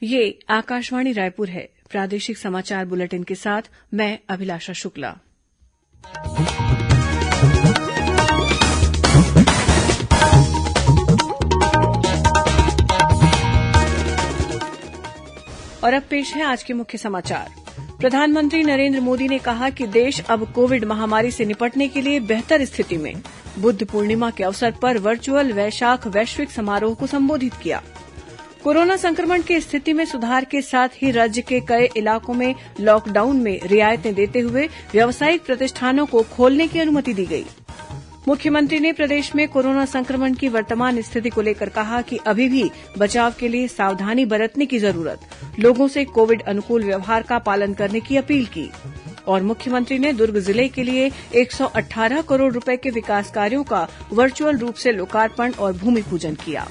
ये आकाशवाणी रायपुर है। प्रादेशिक समाचार बुलेटिन के साथ मैं अभिलाषा शुक्ला। और अब पेश है आज के मुख्य समाचार। प्रधानमंत्री नरेंद्र मोदी ने कहा कि देश अब कोविड महामारी से निपटने के लिए बेहतर स्थिति में। बुद्ध पूर्णिमा के अवसर पर वर्चुअल वैशाख वैश्विक समारोह को संबोधित किया। कोरोना संक्रमण की स्थिति में सुधार के साथ ही राज्य के कई इलाकों में लॉकडाउन में रियायतें देते हुए व्यावसायिक प्रतिष्ठानों को खोलने की अनुमति दी गई। मुख्यमंत्री ने प्रदेश में कोरोना संक्रमण की वर्तमान स्थिति को लेकर कहा कि अभी भी बचाव के लिए सावधानी बरतने की जरूरत, लोगों से कोविड अनुकूल व्यवहार का पालन करने की अपील की। और मुख्यमंत्री ने दुर्ग जिले के लिए 118 करोड़ रुपए के विकास कार्यों का वर्चुअल रूप से लोकार्पण और भूमि पूजन किया।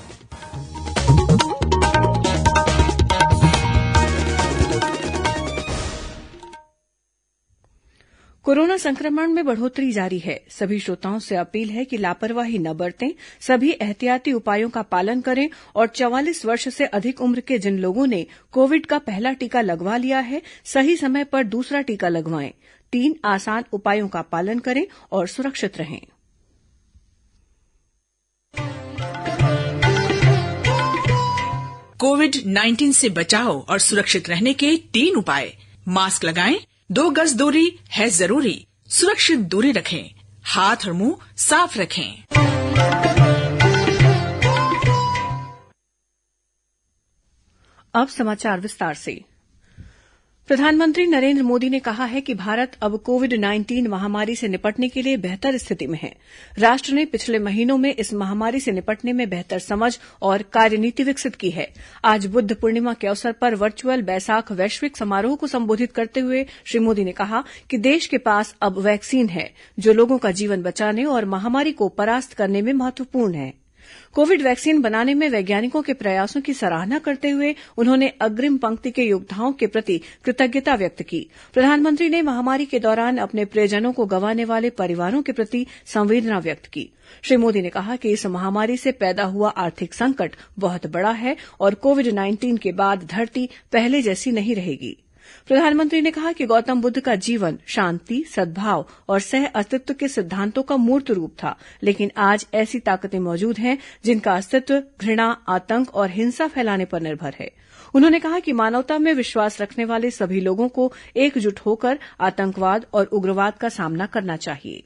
कोरोना संक्रमण में बढ़ोत्तरी जारी है। सभी श्रोताओं से अपील है कि लापरवाही न बरतें, सभी एहतियाती उपायों का पालन करें और 44 वर्ष से अधिक उम्र के जिन लोगों ने कोविड का पहला टीका लगवा लिया है, सही समय पर दूसरा टीका लगवाएं। 3 आसान उपायों का पालन करें और सुरक्षित रहें। कोविड-19 से बचाव और सुरक्षित रहने के 3 उपाय। मास्क लगाएं, 2 गज दूरी है जरूरी, सुरक्षित दूरी रखें, हाथ और मुंह साफ रखें। अब समाचार विस्तार से। प्रधानमंत्री नरेंद्र मोदी ने कहा है कि भारत अब कोविड-19 महामारी से निपटने के लिए बेहतर स्थिति में है। राष्ट्र ने पिछले महीनों में इस महामारी से निपटने में बेहतर समझ और कार्यनीति विकसित की है। आज बुद्ध पूर्णिमा के अवसर पर वर्चुअल बैसाख वैश्विक समारोह को संबोधित करते हुए श्री मोदी ने कहा कि देश के पास अब वैक्सीन है, जो लोगों का जीवन बचाने और महामारी को परास्त करने में महत्वपूर्ण है। कोविड वैक्सीन बनाने में वैज्ञानिकों के प्रयासों की सराहना करते हुए उन्होंने अग्रिम पंक्ति के योद्धाओं के प्रति कृतज्ञता व्यक्त की। प्रधानमंत्री ने महामारी के दौरान अपने प्रियजनों को गंवाने वाले परिवारों के प्रति संवेदना व्यक्त की। श्री मोदी ने कहा कि इस महामारी से पैदा हुआ आर्थिक संकट बहुत बड़ा है और कोविड-19 के बाद धरती पहले जैसी नहीं रहेगी। प्रधानमंत्री ने कहा कि गौतम बुद्ध का जीवन शांति, सद्भाव और सह अस्तित्व के सिद्धांतों का मूर्त रूप था, लेकिन आज ऐसी ताकतें मौजूद हैं जिनका अस्तित्व घृणा, आतंक और हिंसा फैलाने पर निर्भर है। उन्होंने कहा कि मानवता में विश्वास रखने वाले सभी लोगों को एकजुट होकर आतंकवाद और उग्रवाद का सामना करना चाहिए।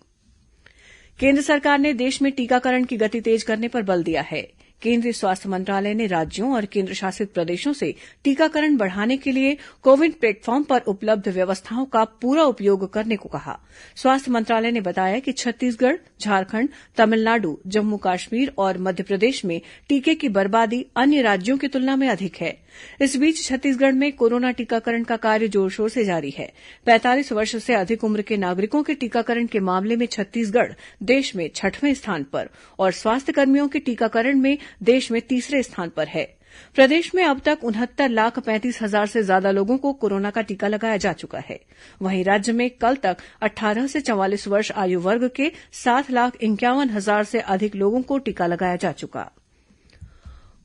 केंद्र सरकार ने देश में टीकाकरण की गति तेज करने पर बल दिया है। केंद्रीय स्वास्थ्य मंत्रालय ने राज्यों और केंद्रशासित प्रदेशों से टीकाकरण बढ़ाने के लिए कोविन प्लेटफॉर्म पर उपलब्ध व्यवस्थाओं का पूरा उपयोग करने को कहा। स्वास्थ्य मंत्रालय ने बताया कि छत्तीसगढ़, झारखंड, तमिलनाडु, जम्मू कश्मीर और मध्य प्रदेश में टीके की बर्बादी अन्य राज्यों की तुलना में अधिक है। इस बीच छत्तीसगढ़ में कोरोना टीकाकरण का कार्य जोरशोर से जारी है। 45 वर्ष से अधिक उम्र के नागरिकों के टीकाकरण के मामले में छत्तीसगढ़ देश में 6वें स्थान पर और स्वास्थ्यकर्मियों के टीकाकरण में देश में 3रे स्थान पर है। प्रदेश में अब तक 69,35,000 से ज्यादा लोगों को कोरोना का टीका लगाया जा चुका है। वहीं राज्य में कल तक 18 से 44 वर्ष आयु वर्ग के 7,51,000 से अधिक लोगों को टीका लगाया जा चुका।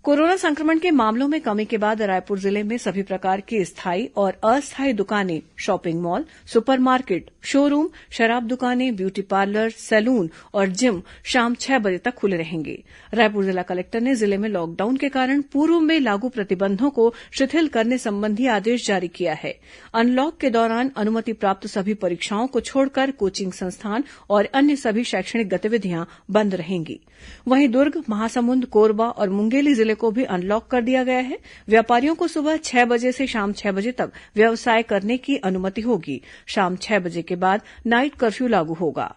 कोरोना संक्रमण के मामलों में कमी के बाद रायपुर जिले में सभी प्रकार की स्थायी और अस्थायी दुकानें, shopping mall, super market, showroom, शराब दुकानें, ब्यूटी पार्लर, सैलून और जिम शाम 6 बजे तक खुले रहेंगे। रायपुर जिला कलेक्टर ने जिले में लॉकडाउन के कारण पूर्व में लागू प्रतिबंधों को शिथिल करने संबंधी आदेश जारी किया है। अनलॉक के दौरान अनुमति प्राप्त सभी परीक्षाओं को छोड़कर कोचिंग संस्थान और अन्य सभी शैक्षणिक गतिविधियां बंद रहेंगी। वहीं दुर्ग, महासमुंद, कोरबा और मुंगेली जिले को भी अनलॉक कर दिया गया है। व्यापारियों को सुबह 6 बजे से शाम 6 बजे तक व्यवसाय करने की अनुमति होगी। शाम 6 बजे के बाद नाइट कर्फ्यू लागू होगा।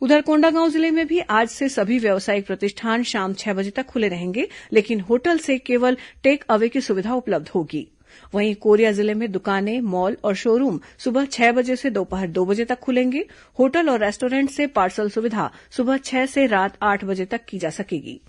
उधर कोंडागांव जिले में भी आज से सभी व्यावसायिक प्रतिष्ठान शाम 6 बजे तक खुले रहेंगे, लेकिन होटल से केवल टेक अवे की सुविधा उपलब्ध होगी। वहीं कोरिया जिले में दुकानें, मॉल और शोरूम सुबह 6 बजे से दोपहर 2 बजे तक खुलेंगे। होटल और रेस्टोरेंट से पार्सल सुविधा सुबह 6 से रात 8 बजे तक की जा सकेगी।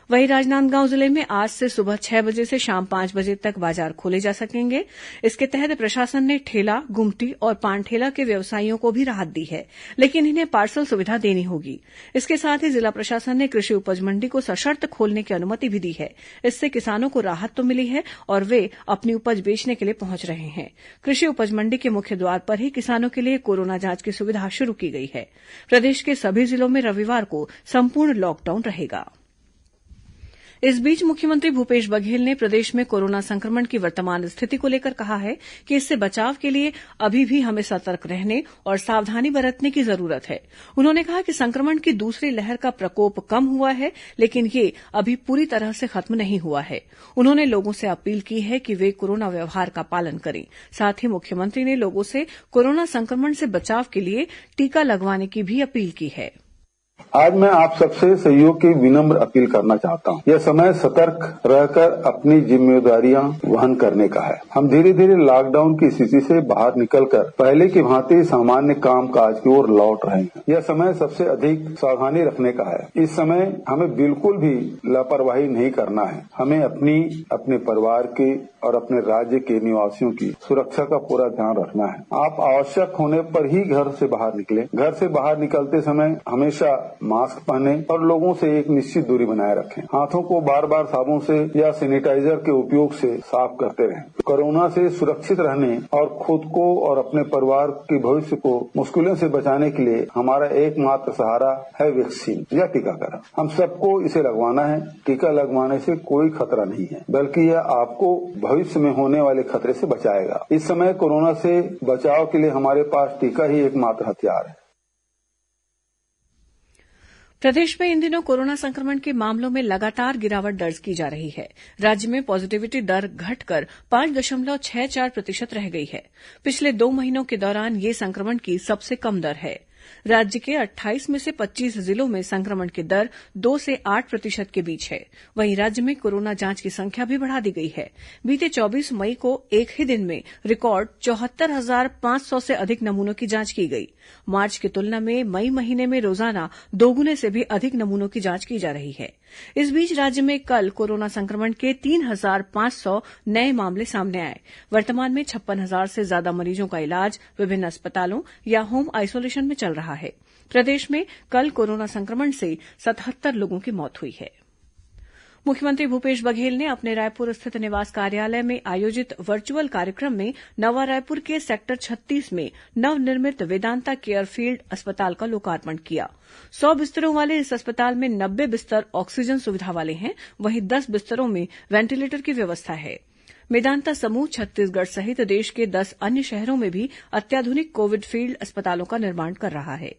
वहीं राजनांदगांव जिले में आज से सुबह 6 बजे से शाम 5 बजे तक बाजार खोले जा सकेंगे। इसके तहत प्रशासन ने ठेला, गुमटी और पान ठेला के व्यवसायियों को भी राहत दी है, लेकिन इन्हें पार्सल सुविधा देनी होगी। इसके साथ ही जिला प्रशासन ने कृषि उपज मंडी को सशर्त खोलने की अनुमति भी दी है। इससे किसानों को राहत तो मिली है और वे अपनी उपज बेचने के लिए पहुंच रहे हैं। कृषि उपज मंडी के मुख्य द्वार पर ही किसानों के लिए कोरोना जांच की सुविधा शुरू की गई है। प्रदेश के सभी जिलों में रविवार को संपूर्ण लॉकडाउन रहेगा। इस बीच मुख्यमंत्री भूपेश बघेल ने प्रदेश में कोरोना संक्रमण की वर्तमान स्थिति को लेकर कहा है कि इससे बचाव के लिए अभी भी हमें सतर्क रहने और सावधानी बरतने की जरूरत है। उन्होंने कहा कि संक्रमण की दूसरी लहर का प्रकोप कम हुआ है, लेकिन ये अभी पूरी तरह से खत्म नहीं हुआ है। उन्होंने लोगों से अपील की है कि वे कोरोना व्यवहार का पालन करें। साथ ही मुख्यमंत्री ने लोगों से कोरोना संक्रमण से बचाव के लिए टीका लगवाने की भी अपील की है। आज मैं आप सबसे सहयोग की विनम्र अपील करना चाहता हूं। यह समय सतर्क रहकर अपनी जिम्मेदारियां वहन करने का है। हम धीरे धीरे लॉकडाउन की स्थिति से बाहर निकलकर पहले की भांति सामान्य काम काज की ओर लौट रहे हैं। यह समय सबसे अधिक सावधानी रखने का है। इस समय हमें बिल्कुल भी लापरवाही नहीं करना है। हमें अपने परिवार की और अपने राज्य के निवासियों की सुरक्षा का पूरा ध्यान रखना है। आप आवश्यक होने पर ही घर से बाहर निकलें। घर से बाहर निकलते समय हमेशा मास्क पहने और लोगों से एक निश्चित दूरी बनाए रखें। हाथों को बार बार साबुन से या सैनिटाइजर के उपयोग से साफ करते रहें। कोरोना से सुरक्षित रहने और खुद को और अपने परिवार के भविष्य को मुश्किलों से बचाने के लिए हमारा एकमात्र सहारा है वैक्सीन या टीकाकरण। हम सबको इसे लगवाना है। टीका लगवाने से कोई खतरा नहीं है, बल्कि यह आपको भविष्य में होने वाले खतरे से बचाएगा। इस समय कोरोना से बचाव के लिए हमारे पास टीका ही एकमात्र हथियार है। प्रदेश में इन दिनों कोरोना संक्रमण के मामलों में लगातार गिरावट दर्ज की जा रही है। राज्य में पॉजिटिविटी दर घटकर 5.64% रह गई है। पिछले 2 महीनों के दौरान ये संक्रमण की सबसे कम दर है। राज्य के 28 में से 25 जिलों में संक्रमण की दर 2 से 8% के बीच है। वहीं राज्य में कोरोना जांच की संख्या भी बढ़ा दी गई है। बीते 24 मई को एक ही दिन में रिकॉर्ड 74,500 से अधिक नमूनों की जांच की गई। मार्च की तुलना में मई महीने में रोजाना दोगुने से भी अधिक नमूनों की जांच की जा रही है। इस बीच राज्य में कल कोरोना संक्रमण के 3,500 नए मामले सामने आए। वर्तमान में 56,000 से ज्यादा मरीजों का इलाज विभिन्न अस्पतालों या होम आइसोलेशन में चल रहा है। प्रदेश में कल कोरोना संक्रमण से 77 लोगों की मौत हुई है। मुख्यमंत्री भूपेश बघेल ने अपने रायपुर स्थित निवास कार्यालय में आयोजित वर्चुअल कार्यक्रम में नवा रायपुर के सेक्टर 36 में नवनिर्मित वेदांता केयर फील्ड अस्पताल का लोकार्पण किया। 100 बिस्तरों वाले इस अस्पताल में 90 बिस्तर ऑक्सीजन सुविधा वाले हैं, वहीं 10 बिस्तरों में वेंटिलेटर की व्यवस्था है। मेदांता समूह छत्तीसगढ़ सहित देश के 10 अन्य शहरों में भी अत्याधुनिक कोविड फील्ड अस्पतालों का निर्माण कर रहा है।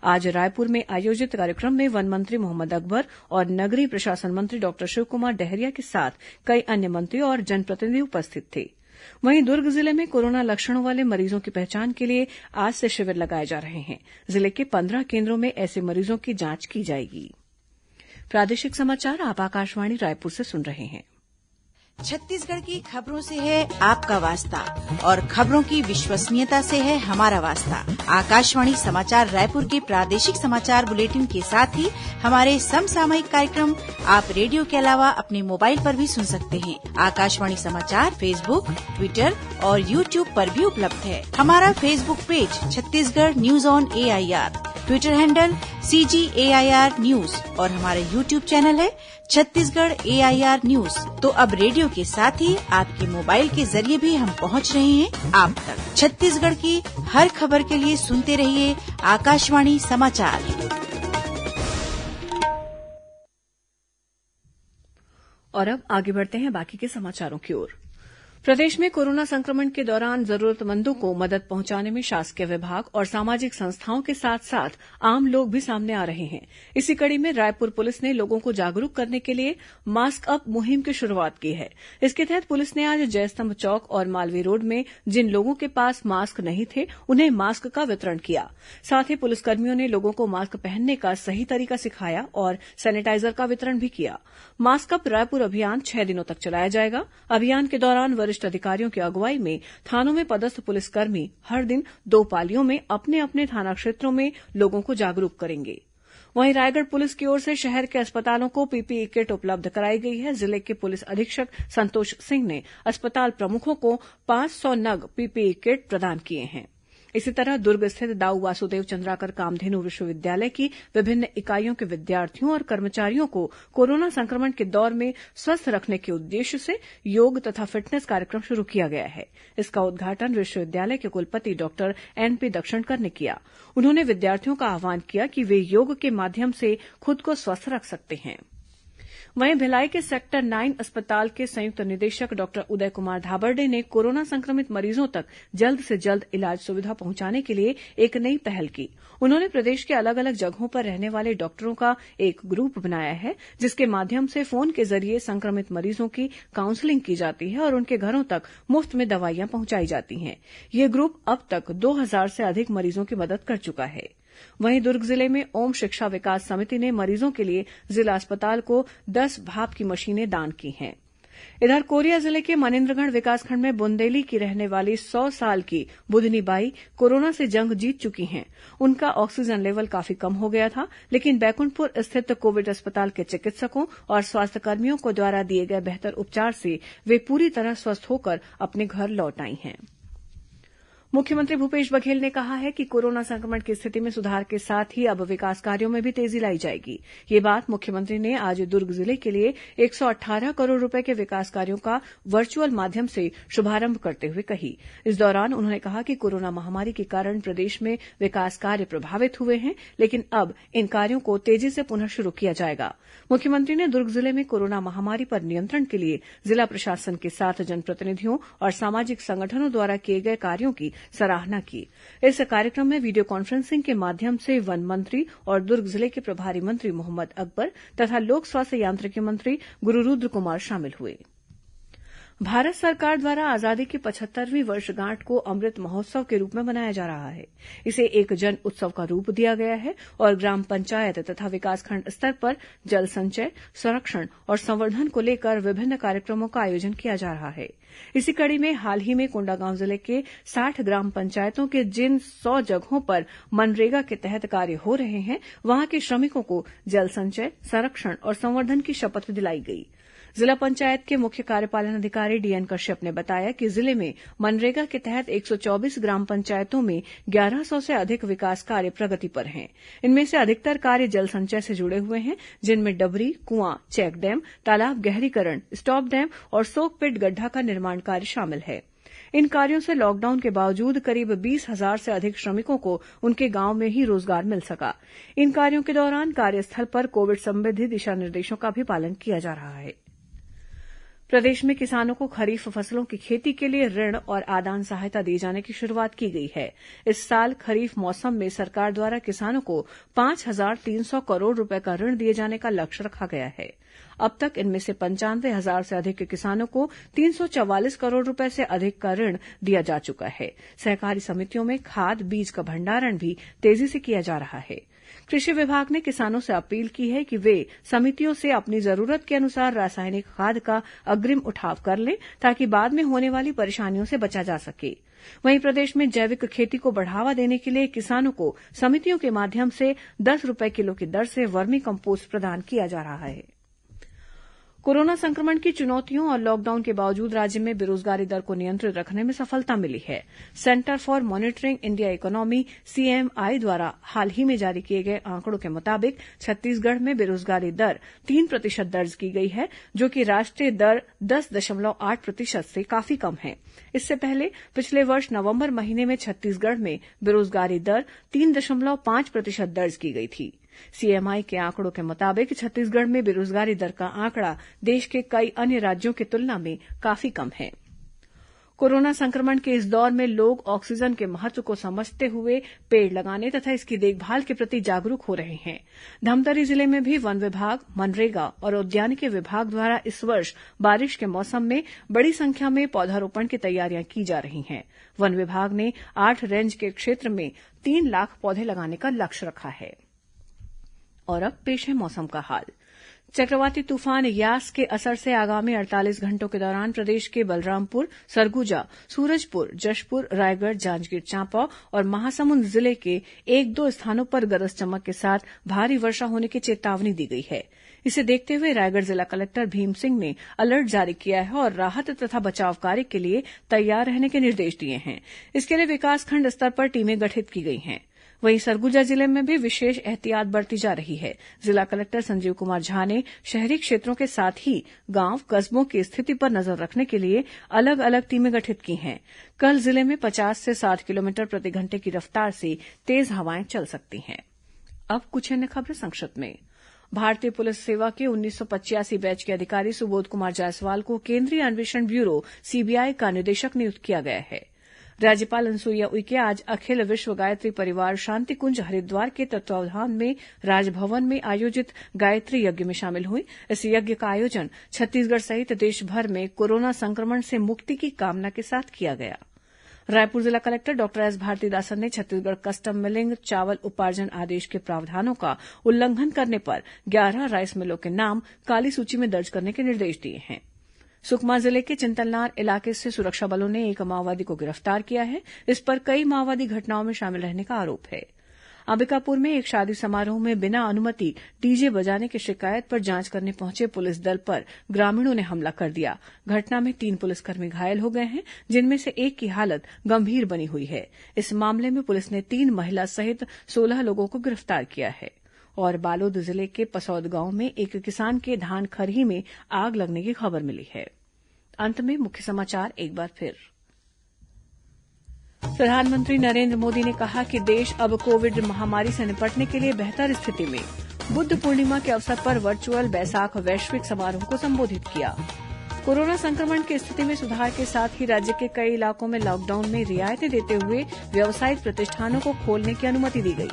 आज रायपुर में आयोजित कार्यक्रम में वन मंत्री मोहम्मद अकबर और नगरीय प्रशासन मंत्री डॉक्टर शिवकुमार डहरिया के साथ कई अन्य मंत्री और जनप्रतिनिधि उपस्थित थे। वहीं दुर्ग जिले में कोरोना लक्षणों वाले मरीजों की पहचान के लिए आज से शिविर लगाए जा रहे हैं। जिले के 15 केन्द्रों में ऐसे मरीजों की जांच की जाएगी। प्रादेशिक समाचार आप आकाशवाणी रायपुर से सुन रहे हैं। छत्तीसगढ़ की खबरों से है आपका वास्ता और खबरों की विश्वसनीयता से है हमारा वास्ता। आकाशवाणी समाचार रायपुर के प्रादेशिक समाचार बुलेटिन के साथ ही हमारे समसामयिक कार्यक्रम आप रेडियो के अलावा अपने मोबाइल पर भी सुन सकते हैं। आकाशवाणी समाचार फेसबुक, ट्विटर और यूट्यूब पर भी उपलब्ध है। हमारा Facebook page Chhattisgarh news on AIR, Twitter handle CGAIR news और हमारा यूट्यूब चैनल है छत्तीसगढ़ AIR न्यूज। तो अब रेडियो के साथ ही आपके मोबाइल के जरिए भी हम पहुंच रहे हैं आप तक। छत्तीसगढ़ की हर खबर के लिए सुनते रहिए आकाशवाणी समाचार। और अब आगे बढ़ते हैं बाकी के समाचारों की ओर। प्रदेश में कोरोना संक्रमण के दौरान जरूरतमंदों को मदद पहुंचाने में शासकीय विभाग और सामाजिक संस्थाओं के साथ साथ आम लोग भी सामने आ रहे हैं। इसी कड़ी में रायपुर पुलिस ने लोगों को जागरूक करने के लिए मास्क अप मुहिम की शुरुआत की है। इसके तहत पुलिस ने आज जयस्तंभ चौक और मालवीय रोड में जिन लोगों के पास मास्क नहीं थे उन्हें मास्क का वितरण किया। साथ ही पुलिसकर्मियों ने लोगों को मास्क पहनने का सही तरीका सिखाया और सैनिटाइजर का वितरण भी किया। मास्क अप रायपुर अभियान 6 दिनों तक चलाया जाएगा। अभियान के दौरान वरिष्ठ अधिकारियों की अगुवाई में थानों में पदस्थ पुलिसकर्मी हर दिन 2 पालियों में अपने अपने थाना क्षेत्रों में लोगों को जागरूक करेंगे। वहीं रायगढ़ पुलिस की ओर से शहर के अस्पतालों को पीपीई किट उपलब्ध कराई गई है। जिले के पुलिस अधीक्षक संतोष सिंह ने अस्पताल प्रमुखों को 500 नग पीपीई किट प्रदान किए हैं। इसी तरह दुर्ग स्थित दाऊ वासुदेव चंद्राकर कामधेनु विश्वविद्यालय की विभिन्न इकाइयों के विद्यार्थियों और कर्मचारियों को कोरोना संक्रमण के दौर में स्वस्थ रखने के उद्देश्य से योग तथा फिटनेस कार्यक्रम शुरू किया गया है। इसका उद्घाटन विश्वविद्यालय के कुलपति डॉक्टर एनपी दक्षिणकर ने किया। उन्होंने विद्यार्थियों का आह्वान किया कि वे योग के माध्यम से खुद को स्वस्थ रख सकते हैं। वहीं भिलाई के सेक्टर 9 अस्पताल के संयुक्त निदेशक डॉक्टर उदय कुमार धाबरडे ने कोरोना संक्रमित मरीजों तक जल्द से जल्द इलाज सुविधा पहुंचाने के लिए एक नई पहल की। उन्होंने प्रदेश के अलग अलग जगहों पर रहने वाले डॉक्टरों का एक ग्रुप बनाया है, जिसके माध्यम से फोन के जरिए संक्रमित मरीजों की काउंसलिंग की जाती है और उनके घरों तक मुफ्त में दवाइयां पहुंचाई जाती हैं। यह ग्रुप अब तक 2000 से अधिक मरीजों की मदद कर चुका है। वहीं दुर्ग जिले में ओम शिक्षा विकास समिति ने मरीजों के लिए जिला अस्पताल को 10 भाप की मशीनें दान की हैं। इधर कोरिया जिले के मनेन्द्रगढ़ विकासखंड में बुंदेली की रहने वाली 100 साल की बुधनी बाई कोरोना से जंग जीत चुकी हैं। उनका ऑक्सीजन लेवल काफी कम हो गया था, लेकिन बैकुंठपुर स्थित कोविड अस्पताल के चिकित्सकों और स्वास्थ्यकर्मियों को द्वारा दिए गए बेहतर उपचार से वे पूरी तरह स्वस्थ होकर अपने घर लौट आई हैं। मुख्यमंत्री भूपेश बघेल ने कहा है कि कोरोना संक्रमण की स्थिति में सुधार के साथ ही अब विकास कार्यों में भी तेजी लाई जाएगी। ये बात मुख्यमंत्री ने आज दुर्ग जिले के लिए 118 करोड़ रूपये के विकास कार्यों का वर्चुअल माध्यम से शुभारंभ करते हुए कही। इस दौरान उन्होंने कहा कि कोरोना महामारी के कारण प्रदेश में विकास कार्य प्रभावित हुए हैं, लेकिन अब इन कार्यों को तेजी से पुनः शुरू किया जाएगा। मुख्यमंत्री ने दुर्ग जिले में कोरोना महामारी पर नियंत्रण के लिए जिला प्रशासन के साथ जनप्रतिनिधियों और सामाजिक संगठनों द्वारा किए गए कार्यों की सराहना की। इस कार्यक्रम में वीडियो कॉन्फ्रेंसिंग के माध्यम से वन मंत्री और दुर्ग जिले के प्रभारी मंत्री मोहम्मद अकबर तथा लोक स्वास्थ्य यांत्रिकी मंत्री गुरुरुद्र कुमार शामिल हुए। भारत सरकार द्वारा आजादी की 75वीं वर्षगांठ को अमृत महोत्सव के रूप में मनाया जा रहा है। इसे एक जन उत्सव का रूप दिया गया है और ग्राम पंचायत तथा विकासखंड स्तर पर जल संचय, संरक्षण और संवर्धन को लेकर विभिन्न कार्यक्रमों का आयोजन किया जा रहा है। इसी कड़ी में हाल ही में कोंडागांव जिले के 60 ग्राम पंचायतों के जिन 100 जगहों पर मनरेगा के तहत कार्य हो रहे हैं, वहां के श्रमिकों को जल संचय, संरक्षण और संवर्धन की शपथ दिलाई गई। जिला पंचायत के मुख्य कार्यपालन अधिकारी डीएन कश्यप ने बताया कि जिले में मनरेगा के तहत 124 ग्राम पंचायतों में 1100 से अधिक विकास कार्य प्रगति पर हैं। इनमें से अधिकतर कार्य जल संचय से जुड़े हुए हैं, जिनमें डबरी, कुआं, चेक डैम, तालाब गहरीकरण, स्टॉप डैम और सोक पिट गड्ढा का निर्माण कार्य शामिल है। इन कार्यों से लॉकडाउन के बावजूद करीब 20,000 से अधिक श्रमिकों को उनके गांव में ही रोजगार मिल सका। इन कार्यों के दौरान कार्यस्थल पर कोविड संबंधी दिशा निर्देशों का भी पालन किया जा रहा है। प्रदेश में किसानों को खरीफ फसलों की खेती के लिए ऋण और आदान सहायता दिए जाने की शुरुआत की गई है। इस साल खरीफ मौसम में सरकार द्वारा किसानों को 5,300 करोड़ रूपये का ऋण दिए जाने का लक्ष्य रखा गया है। अब तक इनमें से 95,000 से अधिक किसानों को 344 करोड़ रूपये से अधिक का ऋण दिया जा चुका है। सहकारी समितियों में खाद बीज का भंडारण भी तेजी से किया जा रहा है। कृषि विभाग ने किसानों से अपील की है कि वे समितियों से अपनी जरूरत के अनुसार रासायनिक खाद का अग्रिम उठाव कर लें, ताकि बाद में होने वाली परेशानियों से बचा जा सके। वहीं प्रदेश में जैविक खेती को बढ़ावा देने के लिए किसानों को समितियों के माध्यम से 10 रूपये किलो की दर से वर्मी कम्पोस्ट प्रदान किया जा रहा है। कोरोना संक्रमण की चुनौतियों और लॉकडाउन के बावजूद राज्य में बेरोजगारी दर को नियंत्रित रखने में सफलता मिली है। Centre for monitoring India economy CMI द्वारा हाल ही में जारी किए गए आंकड़ों के मुताबिक छत्तीसगढ़ में बेरोजगारी दर 3% दर्ज की गई है, जो कि राष्ट्रीय दर 10.8% से काफी कम है। इससे पहले पिछले वर्ष नवंबर महीने में छत्तीसगढ़ में बेरोजगारी दर 3.5% दर्ज की गई थी। सीएमआई के आंकड़ों के मुताबिक छत्तीसगढ़ में बेरोजगारी दर का आंकड़ा देश के कई अन्य राज्यों की तुलना में काफी कम है। कोरोना संक्रमण के इस दौर में लोग ऑक्सीजन के महत्व को समझते हुए पेड़ लगाने तथा इसकी देखभाल के प्रति जागरूक हो रहे हैं। धमतरी जिले में भी वन विभाग, मनरेगा और उद्यानिकी विभाग द्वारा इस वर्ष बारिश के मौसम में बड़ी संख्या में पौधारोपण की तैयारियां की जा रही हैं। वन विभाग ने 8 रेंज के क्षेत्र में 3 लाख पौधे लगाने का लक्ष्य रखा है। और अब पेश है मौसम का हाल। चक्रवाती तूफान यास के असर से आगामी 48 घंटों के दौरान प्रदेश के बलरामपुर, सरगुजा, सूरजपुर, जशपुर, रायगढ़, जांजगीर चांपा और महासमुंद जिले के 1-2 स्थानों पर गरज चमक के साथ भारी वर्षा होने की चेतावनी दी गई है। इसे देखते हुए रायगढ़ जिला कलेक्टर भीम सिंह ने अलर्ट जारी किया है और राहत तथा बचाव कार्य के लिए तैयार रहने के निर्देश दिए हैं। इसके लिए विकासखंड स्तर पर टीमें गठित की गई हैं। वहीं सरगुजा जिले में भी विशेष एहतियात बरती जा रही है। जिला कलेक्टर संजीव कुमार झा ने शहरी क्षेत्रों के साथ ही गांव कस्बों की स्थिति पर नजर रखने के लिए अलग अलग टीमें गठित की हैं। कल जिले में 50 से 60 किलोमीटर प्रति घंटे की रफ्तार से तेज हवाएं चल सकती हैं। अब कुछ अन्य खबरें संक्षिप्त में। भारतीय पुलिस सेवा के 1985 बैच के अधिकारी सुबोध कुमार जायसवाल को केंद्रीय अन्वेषण ब्यूरो सीबीआई का निदेशक नियुक्त किया गया है। राज्यपाल अनुसुईया उइके आज अखिल विश्व गायत्री परिवार शांति कुंज हरिद्वार के तत्वावधान में राजभवन में आयोजित गायत्री यज्ञ में शामिल हुई। इस यज्ञ का आयोजन छत्तीसगढ़ सहित देश भर में कोरोना संक्रमण से मुक्ति की कामना के साथ किया गया। रायपुर जिला कलेक्टर डॉक्टर एस भारतीदासन ने छत्तीसगढ़ कस्टम मिलिंग चावल उपार्जन आदेश के प्रावधानों का उल्लंघन करने पर 11 राइस मिलों के नाम काली सूची में दर्ज करने के निर्देश दिए हैं। सुकमा जिले के चिंतलनार इलाके से सुरक्षा बलों ने एक माओवादी को गिरफ्तार किया है। इस पर कई माओवादी घटनाओं में शामिल रहने का आरोप है। अंबिकापुर में एक शादी समारोह में बिना अनुमति डीजे बजाने की शिकायत पर जांच करने पहुंचे पुलिस दल पर ग्रामीणों ने हमला कर दिया। घटना में 3 पुलिसकर्मी घायल हो गए हैं, जिनमें से एक की हालत गंभीर बनी हुई है। इस मामले में पुलिस ने 3 महिला सहित 16 लोगों को गिरफ्तार किया है। और बालोद जिले के पसौद गांव में एक किसान के धान खरही में आग लगने की खबर मिली है। अंत में मुख्य समाचार एक बार फिर। प्रधानमंत्री नरेंद्र मोदी ने कहा कि देश अब कोविड महामारी से निपटने के लिए बेहतर स्थिति में। बुद्ध पूर्णिमा के अवसर पर वर्चुअल बैसाख वैश्विक समारोह को संबोधित किया। कोरोना संक्रमण की स्थिति में सुधार के साथ ही राज्य के कई इलाकों में लॉकडाउन में रियायतें देते हुए व्यावसायिक प्रतिष्ठानों को खोलने की अनुमति दी गई।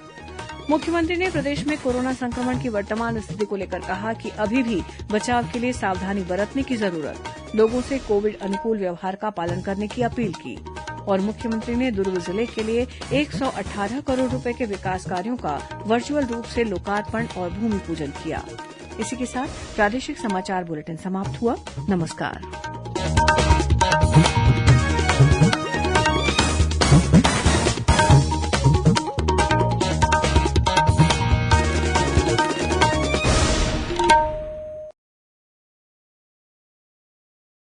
मुख्यमंत्री ने प्रदेश में कोरोना संक्रमण की वर्तमान स्थिति को लेकर कहा कि अभी भी बचाव के लिए सावधानी बरतने की जरूरत, लोगों से कोविड अनुकूल व्यवहार का पालन करने की अपील की। और मुख्यमंत्री ने दुर्ग जिले के लिए 118 करोड़ रुपए के विकास कार्यों का वर्चुअल रूप से लोकार्पण और भूमि पूजन किया। इसी के साथ प्रादेशिक समाचार बुलेटिन समाप्त हुआ। नमस्कार।